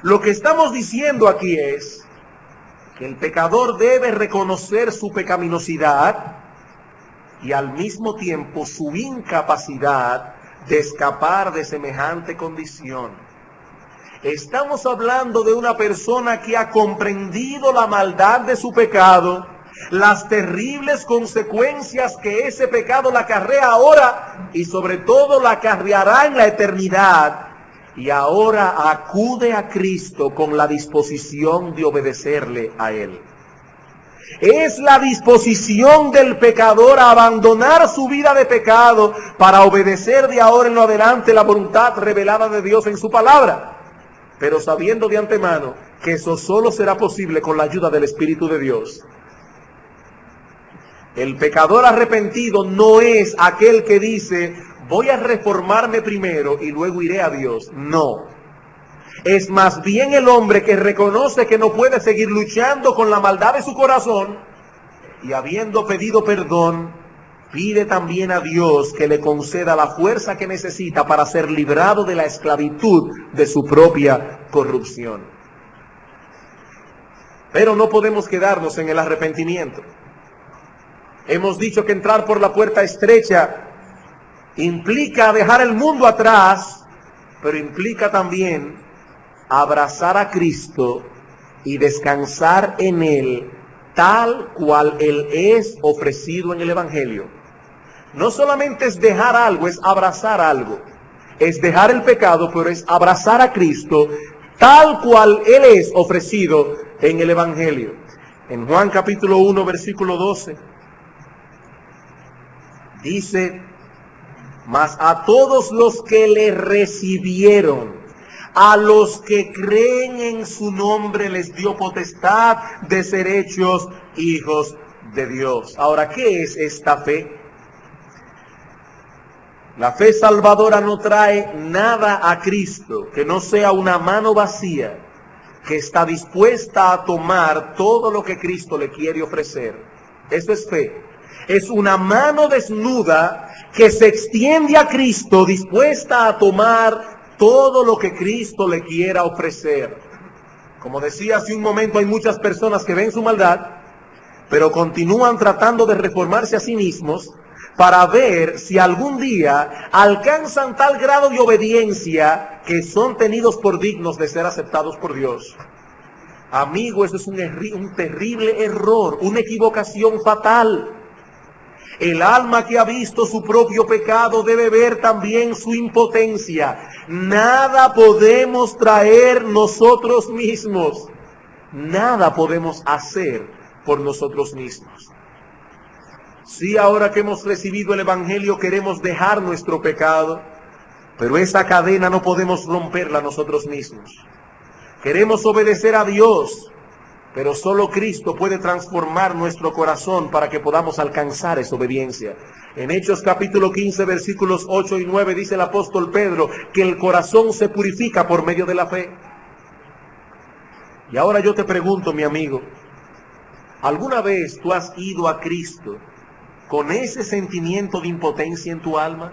Lo que estamos diciendo aquí es que el pecador debe reconocer su pecaminosidad y al mismo tiempo su incapacidad de escapar de semejante condición. Estamos hablando de una persona que ha comprendido la maldad de su pecado, las terribles consecuencias que ese pecado le acarrea ahora y sobre todo la acarreará en la eternidad. Y ahora acude a Cristo con la disposición de obedecerle a Él. Es la disposición del pecador a abandonar su vida de pecado para obedecer de ahora en adelante la voluntad revelada de Dios en su palabra. Pero sabiendo de antemano que eso solo será posible con la ayuda del Espíritu de Dios. El pecador arrepentido no es aquel que dice: voy a reformarme primero y luego iré a Dios. No. Es más bien el hombre que reconoce que no puede seguir luchando con la maldad de su corazón y habiendo pedido perdón, pide también a Dios que le conceda la fuerza que necesita para ser librado de la esclavitud de su propia corrupción. Pero no podemos quedarnos en el arrepentimiento. Hemos dicho que entrar por la puerta estrecha implica dejar el mundo atrás, pero implica también abrazar a Cristo y descansar en Él tal cual Él es ofrecido en el Evangelio. No solamente es dejar algo, es abrazar algo. Es dejar el pecado, pero es abrazar a Cristo tal cual Él es ofrecido en el Evangelio. En Juan capítulo 1, versículo 12, dice: mas a todos los que le recibieron, a los que creen en su nombre, les dio potestad de ser hechos hijos de Dios. Ahora, ¿qué es esta fe? La fe salvadora no trae nada a Cristo que no sea una mano vacía que está dispuesta a tomar todo lo que Cristo le quiere ofrecer. Eso es fe. Es una mano desnuda que se extiende a Cristo, dispuesta a tomar todo lo que Cristo le quiera ofrecer. Como decía hace un momento, hay muchas personas que ven su maldad, pero continúan tratando de reformarse a sí mismos para ver si algún día alcanzan tal grado de obediencia que son tenidos por dignos de ser aceptados por Dios. Amigo, eso es un terrible error, una equivocación fatal. El alma que ha visto su propio pecado debe ver también su impotencia. Nada podemos traer nosotros mismos. Nada podemos hacer por nosotros mismos. Sí, ahora que hemos recibido el Evangelio queremos dejar nuestro pecado, pero esa cadena no podemos romperla nosotros mismos. Queremos obedecer a Dios, pero solo Cristo puede transformar nuestro corazón para que podamos alcanzar esa obediencia. En Hechos capítulo 15, versículos 8 y 9, dice el apóstol Pedro que el corazón se purifica por medio de la fe. Y ahora yo te pregunto, mi amigo, ¿alguna vez tú has ido a Cristo con ese sentimiento de impotencia en tu alma?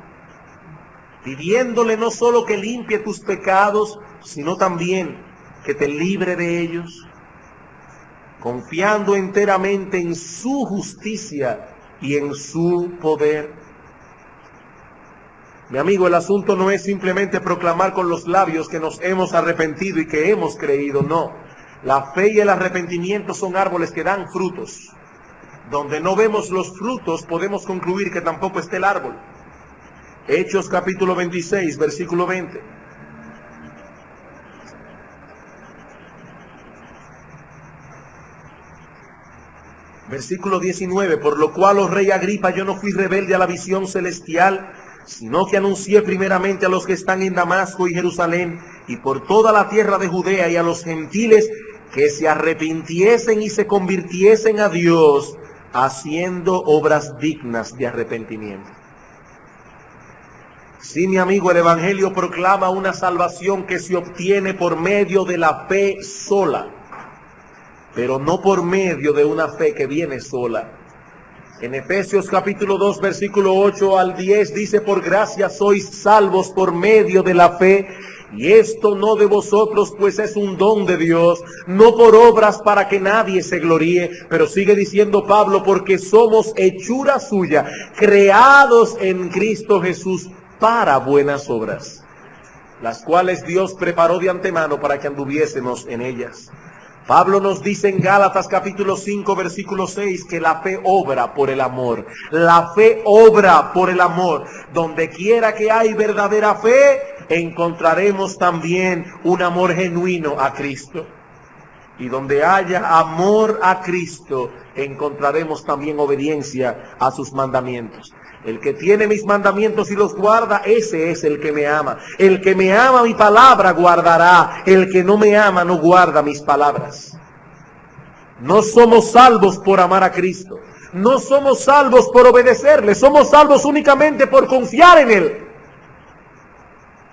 Pidiéndole no solo que limpie tus pecados, sino también que te libre de ellos. Confiando enteramente en su justicia y en su poder. Mi amigo, el asunto no es simplemente proclamar con los labios que nos hemos arrepentido y que hemos creído, no. La fe y el arrepentimiento son árboles que dan frutos. Donde no vemos los frutos, podemos concluir que tampoco está el árbol. Hechos capítulo 26, versículo 20. Versículo 19, por lo cual, oh rey Agripa, yo no fui rebelde a la visión celestial, sino que anuncié primeramente a los que están en Damasco y Jerusalén y por toda la tierra de Judea y a los gentiles que se arrepintiesen y se convirtiesen a Dios, haciendo obras dignas de arrepentimiento. Sí, mi amigo, el Evangelio proclama una salvación que se obtiene por medio de la fe sola, pero no por medio de una fe que viene sola. En Efesios capítulo 2, versículo 8 al 10 dice: por gracia sois salvos por medio de la fe, y esto no de vosotros, pues es un don de Dios, no por obras para que nadie se gloríe. Pero sigue diciendo Pablo: porque somos hechura suya, creados en Cristo Jesús para buenas obras, las cuales Dios preparó de antemano para que anduviésemos en ellas. Pablo nos dice en Gálatas capítulo 5 versículo 6 que la fe obra por el amor. La fe obra por el amor. Donde quiera que hay verdadera fe, encontraremos también un amor genuino a Cristo. Y donde haya amor a Cristo, encontraremos también obediencia a sus mandamientos. El que tiene mis mandamientos y los guarda, ese es el que me ama. El que me ama, mi palabra guardará. El que no me ama, no guarda mis palabras. No somos salvos por amar a Cristo. No somos salvos por obedecerle. Somos salvos únicamente por confiar en Él.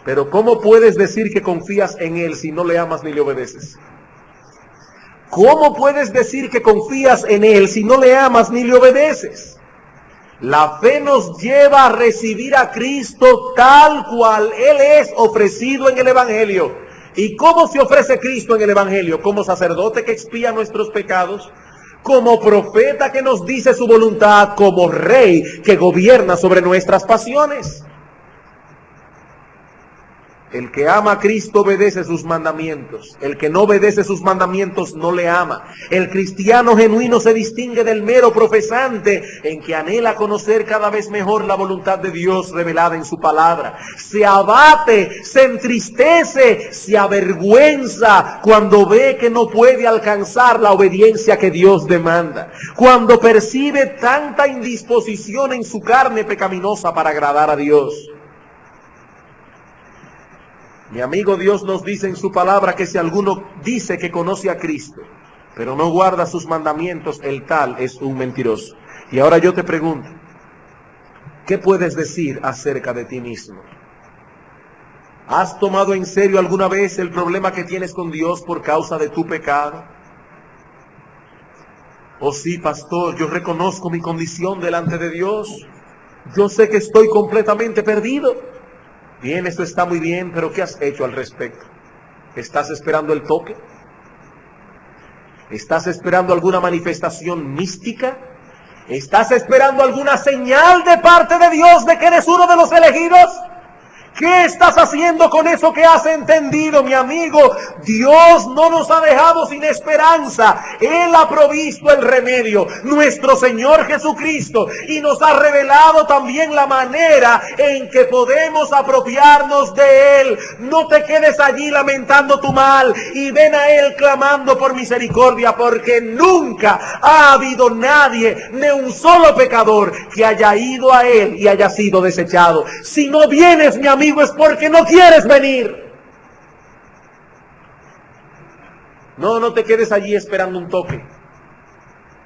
Pero ¿cómo puedes decir que confías en Él si no le amas ni le obedeces? ¿Cómo puedes decir que confías en Él si no le amas ni le obedeces? La fe nos lleva a recibir a Cristo tal cual Él es ofrecido en el Evangelio. ¿Y cómo se ofrece Cristo en el Evangelio? Como sacerdote que expía nuestros pecados, como profeta que nos dice su voluntad, como rey que gobierna sobre nuestras pasiones. El que ama a Cristo obedece sus mandamientos. El que no obedece sus mandamientos no le ama. El cristiano genuino se distingue del mero profesante en que anhela conocer cada vez mejor la voluntad de Dios revelada en su palabra. Se abate, se entristece, se avergüenza cuando ve que no puede alcanzar la obediencia que Dios demanda. Cuando percibe tanta indisposición en su carne pecaminosa para agradar a Dios. Mi amigo, Dios nos dice en su palabra que si alguno dice que conoce a Cristo, pero no guarda sus mandamientos, el tal es un mentiroso. Y ahora yo te pregunto, ¿qué puedes decir acerca de ti mismo? ¿Has tomado en serio alguna vez el problema que tienes con Dios por causa de tu pecado? Oh sí, pastor, yo reconozco mi condición delante de Dios. Yo sé que estoy completamente perdido. Bien, eso está muy bien, pero ¿qué has hecho al respecto? ¿Estás esperando el toque? ¿Estás esperando alguna manifestación mística? ¿Estás esperando alguna señal de parte de Dios de que eres uno de los elegidos? ¿Qué estás haciendo con eso que has entendido, mi amigo? Dios no nos ha dejado sin esperanza. Él ha provisto el remedio, nuestro Señor Jesucristo, y nos ha revelado también la manera en que podemos apropiarnos de Él. No te quedes allí lamentando tu mal y ven a Él clamando por misericordia, porque nunca ha habido nadie, ni un solo pecador, que haya ido a Él y haya sido desechado. Si no vienes, mi amigo, es porque no quieres venir. No te quedes allí esperando un toque.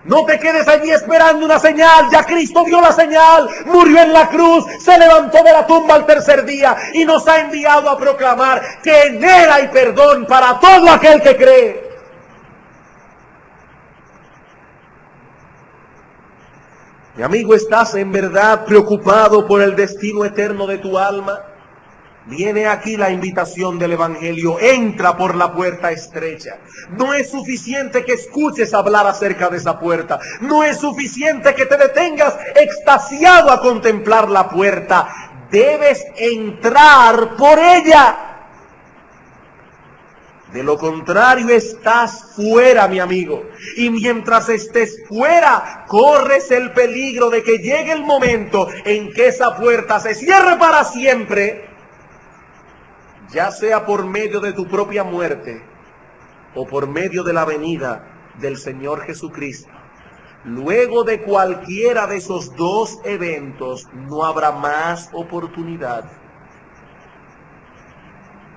No te quedes allí esperando una señal. Ya Cristo dio la señal, murió en la cruz, se levantó de la tumba al tercer día y nos ha enviado a proclamar que en Él hay perdón para todo aquel que cree. Mi amigo, ¿estás en verdad preocupado por el destino eterno de tu alma? Viene aquí la invitación del Evangelio: entra por la puerta estrecha. No es suficiente que escuches hablar acerca de esa puerta. No es suficiente que te detengas extasiado a contemplar la puerta. Debes entrar por ella. De lo contrario, estás fuera, mi amigo. Y mientras estés fuera, corres el peligro de que llegue el momento en que esa puerta se cierre para siempre, ya sea por medio de tu propia muerte o por medio de la venida del Señor Jesucristo. Luego de cualquiera de esos dos eventos, no habrá más oportunidad.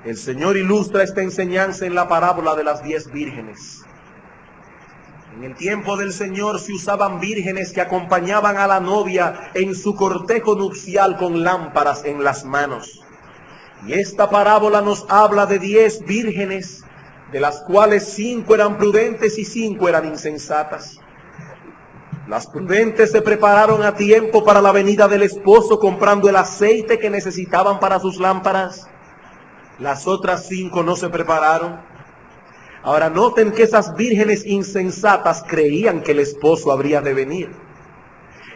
El Señor ilustra esta enseñanza en la parábola de las 10 vírgenes. En el tiempo del Señor se usaban vírgenes que acompañaban a la novia en su cortejo nupcial con lámparas en las manos. Y esta parábola nos habla de 10 vírgenes, de las cuales 5 eran prudentes y 5 eran insensatas. Las prudentes se prepararon a tiempo para la venida del esposo, comprando el aceite que necesitaban para sus lámparas. Las otras 5 no se prepararon. Ahora noten que esas vírgenes insensatas creían que el esposo habría de venir.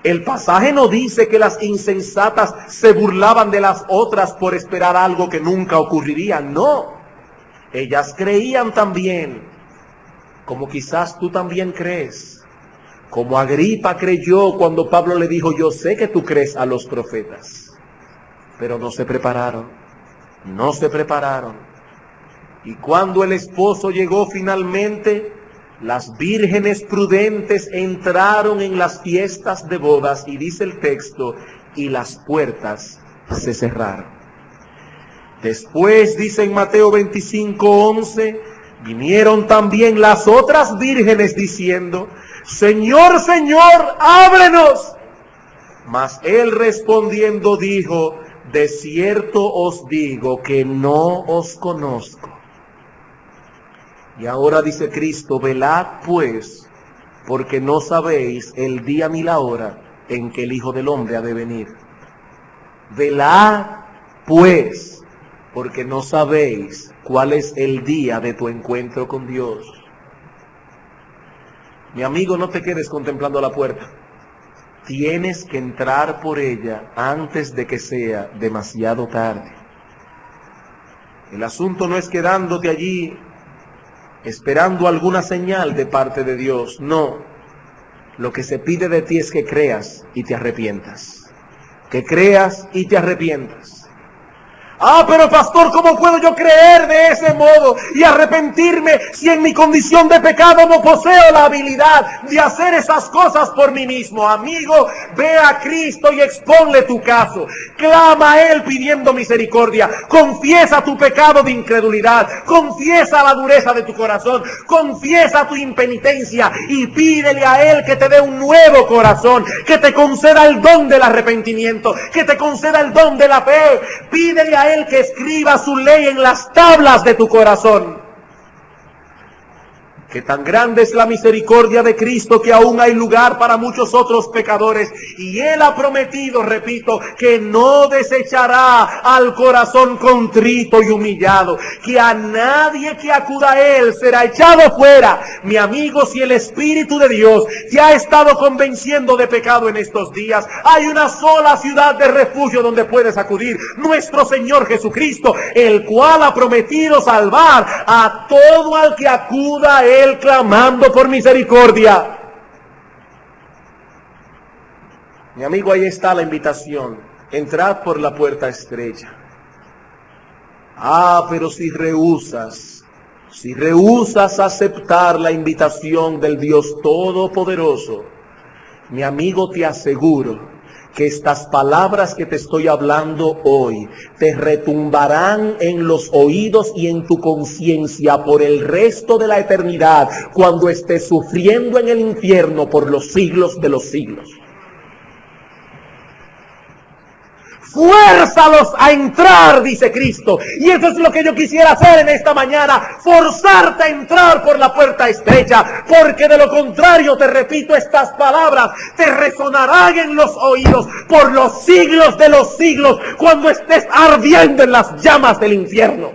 El pasaje no dice que las insensatas se burlaban de las otras por esperar algo que nunca ocurriría. No, ellas creían también, como quizás tú también crees, como Agripa creyó cuando Pablo le dijo: yo sé que tú crees a los profetas, pero no se prepararon, no se prepararon. Y cuando el esposo llegó finalmente, las vírgenes prudentes entraron en las fiestas de bodas, y dice el texto, y las puertas se cerraron. Después, dice en Mateo 25:11, vinieron también las otras vírgenes diciendo: Señor, Señor, ábrenos. Mas él respondiendo dijo: de cierto os digo que no os conozco. Y ahora dice Cristo: velad pues, porque no sabéis el día ni la hora en que el Hijo del Hombre ha de venir. Velad pues, porque no sabéis cuál es el día de tu encuentro con Dios. Mi amigo, no te quedes contemplando la puerta. Tienes que entrar por ella antes de que sea demasiado tarde. El asunto no es quedándote allí esperando alguna señal de parte de Dios. No, lo que se pide de ti es que creas y te arrepientas. Que creas y te arrepientas. Ah, pero pastor, ¿cómo puedo yo creer de ese modo y arrepentirme si en mi condición de pecado no poseo la habilidad de hacer esas cosas por mí mismo? Amigo, ve a Cristo y exponle tu caso. Clama a Él pidiendo misericordia. Confiesa tu pecado de incredulidad. Confiesa la dureza de tu corazón. Confiesa tu impenitencia y pídele a Él que te dé un nuevo corazón, que te conceda el don del arrepentimiento, que te conceda el don de la fe. Pídele a Él que escriba su ley en las tablas de tu corazón. Que tan grande es la misericordia de Cristo que aún hay lugar para muchos otros pecadores. Y Él ha prometido, repito, que no desechará al corazón contrito y humillado. Que a nadie que acuda a Él será echado fuera. Mi amigo, si el Espíritu de Dios te ha estado convenciendo de pecado en estos días, hay una sola ciudad de refugio donde puedes acudir: nuestro Señor Jesucristo, el cual ha prometido salvar a todo al que acuda a Él clamando por misericordia. Mi amigo, ahí está la invitación: entrad por la puerta estrecha. Ah, pero si rehusas aceptar la invitación del Dios Todopoderoso, mi amigo, te aseguro que estas palabras que te estoy hablando hoy te retumbarán en los oídos y en tu conciencia por el resto de la eternidad, cuando estés sufriendo en el infierno por los siglos de los siglos. Fuérzalos a entrar, dice Cristo. Y eso es lo que yo quisiera hacer en esta mañana: forzarte a entrar por la puerta estrecha, porque de lo contrario, te repito, estas palabras te resonarán en los oídos por los siglos de los siglos, cuando estés ardiendo en las llamas del infierno.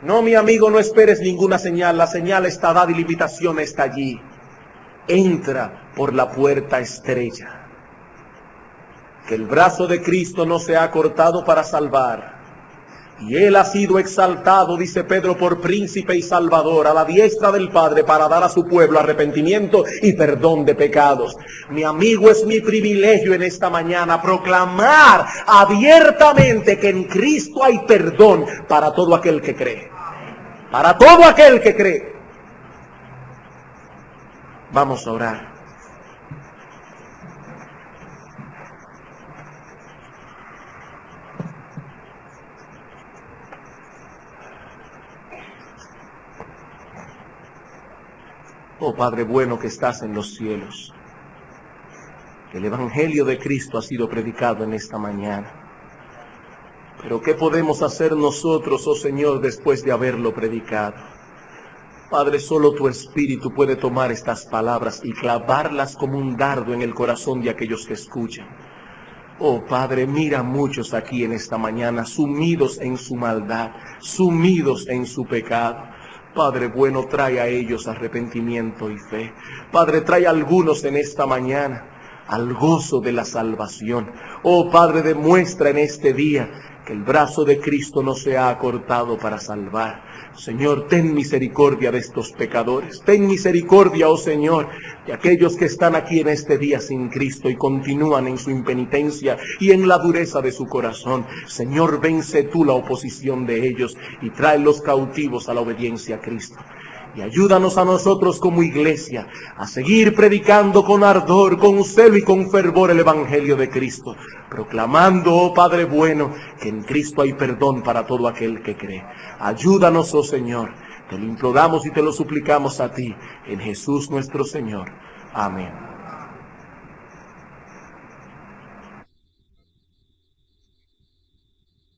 No, mi amigo, no esperes ninguna señal. La señal está dada y la invitación está allí. Entra por la puerta estrecha. Que el brazo de Cristo no se ha cortado para salvar, y Él ha sido exaltado, dice Pedro, por príncipe y salvador a la diestra del Padre, para dar a su pueblo arrepentimiento y perdón de pecados. Mi amigo, es mi privilegio en esta mañana proclamar abiertamente que en Cristo hay perdón para todo aquel que cree. Para todo aquel que cree. Vamos a orar. Oh Padre bueno que estás en los cielos, el Evangelio de Cristo ha sido predicado en esta mañana. Pero ¿qué podemos hacer nosotros, oh Señor, después de haberlo predicado? Padre, solo tu Espíritu puede tomar estas palabras y clavarlas como un dardo en el corazón de aquellos que escuchan. Oh Padre, mira a muchos aquí en esta mañana, sumidos en su maldad, sumidos en su pecado. Padre bueno, trae a ellos arrepentimiento y fe. Padre, trae a algunos en esta mañana al gozo de la salvación. Oh Padre, demuestra en este día que el brazo de Cristo no se ha acortado para salvar. Señor, ten misericordia de estos pecadores. Ten misericordia, oh Señor, de aquellos que están aquí en este día sin Cristo y continúan en su impenitencia y en la dureza de su corazón. Señor, vence tú la oposición de ellos y trae los cautivos a la obediencia a Cristo. Y ayúdanos a nosotros como iglesia a seguir predicando con ardor, con celo y con fervor el Evangelio de Cristo, proclamando, oh Padre bueno, que en Cristo hay perdón para todo aquel que cree. Ayúdanos, oh Señor, te lo imploramos y te lo suplicamos a ti, en Jesús nuestro Señor. Amén.